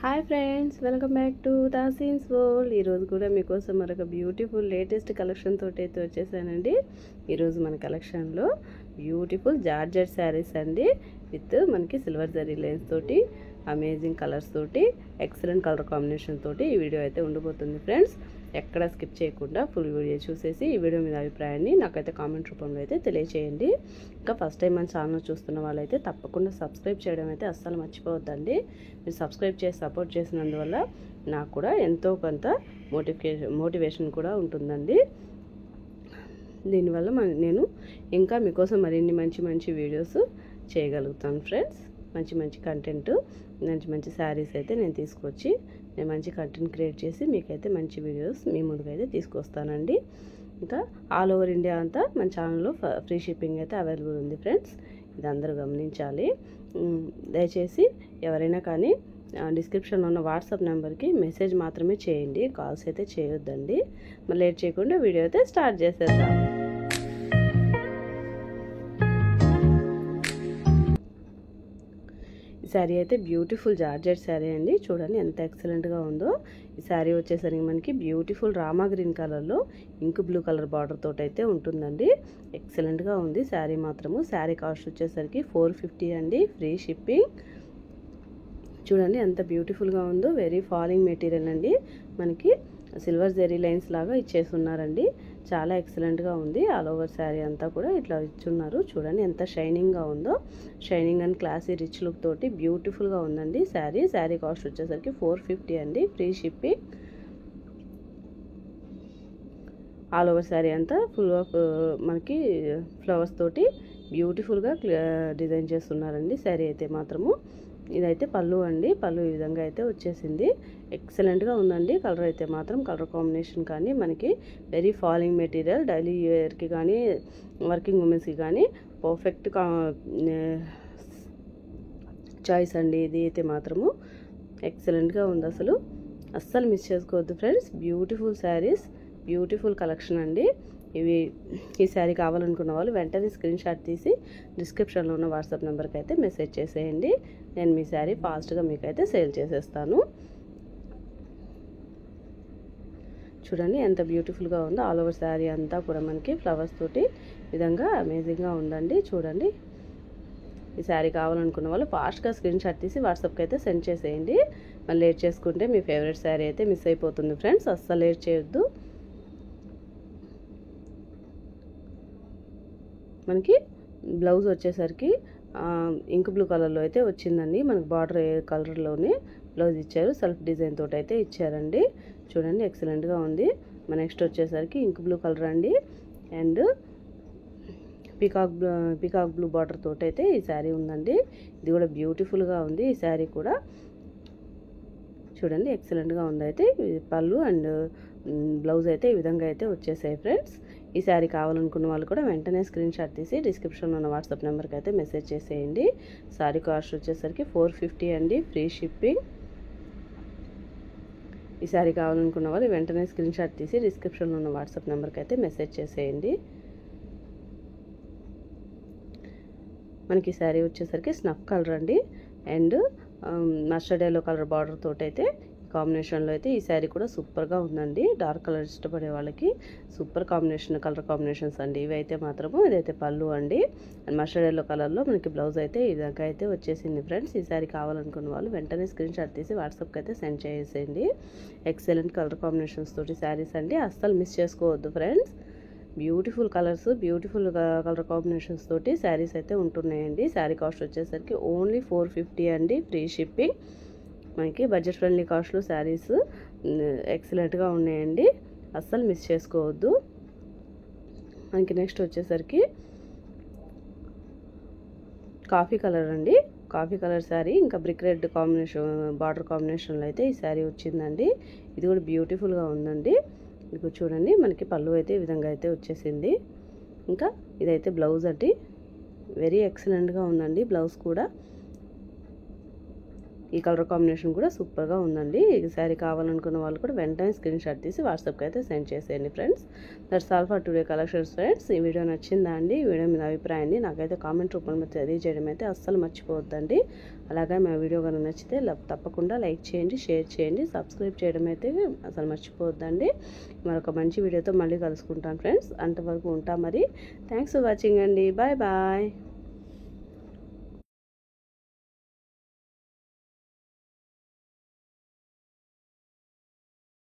Hi friends, welcome back to Taseen's world. ఈరోజు కూడా మీకోసం మరొక బ్యూటిఫుల్ లేటెస్ట్ కలెక్షన్ తోటి అయితే వచ్చేసానండి. ఈరోజు మన కలెక్షన్లో బ్యూటిఫుల్ జార్జెట్ శారీస్ అండి, విత్ మనకి సిల్వర్ జరీ లైన్స్ తోటి, అమేజింగ్ కలర్స్ తోటి, ఎక్సలెంట్ కలర్ కాంబినేషన్ తోటి ఈ వీడియో అయితే ఉండబోతుంది ఫ్రెండ్స్. ఎక్కడ స్కిప్ చేయకుండా ఫుల్ వీడియో చూసేసి ఈ వీడియో మీద అభిప్రాయాన్ని నాకైతే కామెంట్ రూపంలో అయితే తెలియచేయండి. ఇంకా ఫస్ట్ టైం మన ఛానల్ చూస్తున్న వాళ్ళైతే తప్పకుండా సబ్స్క్రైబ్ చేయడం అయితే అస్సలు మర్చిపోవద్దండి. మీరు సబ్స్క్రైబ్ చేసి సపోర్ట్ చేసినందువల్ల నాకు కూడా ఎంతో కొంత మోటివేషన్ కూడా ఉంటుందండి. దీనివల్ల నేను ఇంకా మీకోసం మరిన్ని మంచి వీడియోస్ చేయగలుగుతాను ఫ్రెండ్స్. మంచి కంటెంట్, మంచి శారీస్ అయితే నేను తీసుకొచ్చి నేను మంచి కంటెంట్ క్రియేట్ చేసి మీకైతే మంచి వీడియోస్ మీ ముందుకైతే తీసుకొస్తానండి. ఇంకా ఆల్ ఓవర్ ఇండియా అంతా మన ఛానల్లో ఫ్రీ షిప్పింగ్ అయితే అవైలబుల్ ఉంది ఫ్రెండ్స్. ఇది అందరూ గమనించాలి. దయచేసి ఎవరైనా కానీ డిస్క్రిప్షన్లో ఉన్న వాట్సాప్ నెంబర్కి మెసేజ్ మాత్రమే చేయండి, కాల్స్ అయితే చేయొద్దండి. మరి లేట్ చేయకుండా వీడియో అయితే స్టార్ట్ చేసేద్దాం. ఈ శారీ అయితే బ్యూటిఫుల్ జార్జెట్ శారీ అండి. చూడండి ఎంత ఎక్సలెంట్గా ఉందో. ఈ శారీ వచ్చేసరికి మనకి బ్యూటిఫుల్ రామా గ్రీన్ కలర్లో ఇంక్ బ్లూ కలర్ బార్డర్ తోటి అయితే ఉంటుందండి. ఎక్సలెంట్గా ఉంది శారీ మాత్రము. శారీ కాస్ట్ వచ్చేసరికి 450 అండి, ఫ్రీ షిప్పింగ్. చూడండి ఎంత బ్యూటిఫుల్గా ఉందో. వెరీ ఫాలింగ్ మెటీరియల్ అండి, మనకి సిల్వర్ జెరీ లైన్స్ లాగా ఇచ్చేస్తున్నారండి. చాలా ఎక్సలెంట్గా ఉంది. ఆల్ ఓవర్ శారీ అంతా కూడా ఇట్లా ఇచ్చున్నారు. చూడండి ఎంత షైనింగ్గా ఉందో. Shining and classy rich look తోటి బ్యూటిఫుల్గా ఉందండి శారీ. శారీ కాస్ట్ వచ్చేసరికి 450 అండి, free shipping. All over sari అంతా ఫుల్ ఆఫ్ మనకి ఫ్లవర్స్ తోటి బ్యూటిఫుల్గా డిజైన్ చేస్తున్నారండి శారీ అయితే మాత్రము. ఇదైతే పళ్ళు అండి. పళ్ళు ఈ విధంగా అయితే వచ్చేసింది. ఎక్సలెంట్గా ఉందండి. కలర్ అయితే మాత్రం కలర్ కాంబినేషన్ కానీ మనకి వెరీ ఫాలింగ్ మెటీరియల్, డైలీ వేర్కి కానీ వర్కింగ్ ఉమెన్స్కి కానీ పర్ఫెక్ట్ చాయిస్ అండి. ఇది అయితే మాత్రము ఎక్సలెంట్గా ఉంది. అస్సలు మిస్ చేసుకోవద్దు friends. Beautiful saris, beautiful collection అండి. ఈ శారీ కావాలనుకున్న వాళ్ళు వెంటనే స్క్రీన్ షాట్ తీసి డిస్క్రిప్షన్లో ఉన్న వాట్సాప్ నెంబర్కి అయితే మెసేజ్ చేసేయండి. నేను మీ శారీ ఫాస్ట్గా మీకైతే సేల్ చేసేస్తాను. చూడండి ఎంత బ్యూటిఫుల్గా ఉందో. ఆల్ ఓవర్ శారీ అంతా కూడా మనకి ఫ్లవర్స్ తోటి విధంగా అమేజింగ్గా ఉందండి. చూడండి, ఈ శారీ కావాలనుకున్న వాళ్ళు ఫాస్ట్గా స్క్రీన్ షాట్ తీసి వాట్సాప్కి అయితే సెండ్ చేసేయండి. మళ్ళీ లేట్ చేసుకుంటే మీ ఫేవరెట్ శారీ అయితే మిస్ అయిపోతుంది ఫ్రెండ్స్. అస్సలు లేట్ చేయొద్దు. మనకి బ్లౌజ్ వచ్చేసరికి ఇంక్ బ్లూ కలర్లో అయితే వచ్చిందండి. మనకి బార్డర్ ఏ కలర్లోనే బ్లౌజ్ ఇచ్చారు. సెల్ఫ్ డిజైన్ తోటి అయితే ఇచ్చారండి. చూడండి ఎక్సలెంట్గా ఉంది. నెక్స్ట్ వచ్చేసరికి ఇంక్ బ్లూ కలర్ అండి, అండ్ పీకాక్ బ్లూ బార్డర్ తోటి అయితే ఈ శారీ ఉందండి. ఇది కూడా బ్యూటిఫుల్గా ఉంది. ఈ శారీ కూడా చూడండి ఎక్సలెంట్గా ఉంది. అయితే పళ్ళు అండ్ బ్లౌజ్ అయితే ఈ విధంగా అయితే వచ్చేసాయి ఫ్రెండ్స్. ఈ శారీ కావాలనుకున్న వాళ్ళు కూడా వెంటనే స్క్రీన్ షాట్ తీసి డిస్క్రిప్షన్లో ఉన్న వాట్సాప్ నెంబర్కి అయితే మెసేజ్ చేసేయండి. శారీ కాస్ట్ వచ్చేసరికి 450 అండి, ఫ్రీ షిప్పింగ్. ఈ శారీ కావాలనుకున్న వాళ్ళు వెంటనే స్క్రీన్ షాట్ తీసి డిస్క్రిప్షన్లో ఉన్న వాట్సాప్ నెంబర్కి అయితే మెసేజ్ చేసేయండి. మనకి ఈ శారీ వచ్చేసరికి స్నఫ్ కలర్ అండి, and mustard yellow colour border తోటి అయితే కాంబినేషన్లో అయితే ఈ శారీ కూడా సూపర్గా ఉందండి. డార్క్ కలర్ ఇష్టపడే వాళ్ళకి సూపర్ కలర్ కాంబినేషన్స్ అండి ఇవి అయితే మాత్రము. ఇదైతే పళ్ళు అండి, అండ్ మస్టర్డ్ ఎల్లో కలర్లో మనకి బ్లౌజ్ అయితే ఈ విధంగా అయితే వచ్చేసింది ఫ్రెండ్స్. ఈ శారీ కావాలనుకున్న వాళ్ళు వెంటనే స్క్రీన్ షాట్ తీసి వాట్సాప్కి అయితే సెండ్ చేసేయండి. ఎక్సలెంట్ కలర్ కాంబినేషన్స్ తోటి శారీస్ అండి, అస్సలు మిస్ చేసుకోవద్దు friends. Beautiful colours, beautiful colour combinations తోటి శారీస్ అయితే ఉంటున్నాయండి. శారీ కాస్ట్ వచ్చేసరికి ఓన్లీ 450 అండి, ఫ్రీ షిప్పింగ్. మనకి బడ్జెట్ ఫ్రెండ్లీ కాస్ట్లో శారీస్ ఎక్సలెంట్గా ఉన్నాయండి, అస్సలు మిస్ చేసుకోవద్దు. మనకి నెక్స్ట్ వచ్చేసరికి కాఫీ కలర్ అండి. కాఫీ కలర్ శారీ ఇంకా బ్రిక్ రెడ్ కాంబినేషన్ బార్డర్ కాంబినేషన్లో అయితే ఈ శారీ వచ్చిందండి. ఇది కూడా బ్యూటిఫుల్గా ఉందండి. ఇది చూడండి మనకి పళ్ళు అయితే ఈ విధంగా అయితే వచ్చేసింది. ఇంకా ఇదైతే బ్లౌజ్ అండి, వెరీ ఎక్సలెంట్గా ఉందండి బ్లౌజ్ కూడా. ఈ కలర్ కాంబినేషన్ కూడా సూపర్గా ఉందండి. ఈ శారీ కావాలనుకున్న వాళ్ళు కూడా వెంటనే స్క్రీన్ షాట్ తీసి వాట్సాప్కి అయితే సెండ్ చేసేయండి friends. That's all for today collections friends. ఈ వీడియో నచ్చిందా అండి? ఈ వీడియో మీద అభిప్రాయాన్ని నాకైతే కామెంట్ రూపంలో తెలియజేయడం అయితే అస్సలు మర్చిపోవద్దండి. అలాగే మా వీడియో కనుక నచ్చితే తప్పకుండా లైక్ చేయండి, షేర్ చేయండి, సబ్స్క్రైబ్ చేయడం అయితే అసలు మర్చిపోవద్దండి. మరొక మంచి వీడియోతో మళ్ళీ కలుసుకుంటాను ఫ్రెండ్స్. అంతవరకు ఉంటాం మరి. థ్యాంక్స్ ఫర్ వాచింగ్ అండి. Bye bye.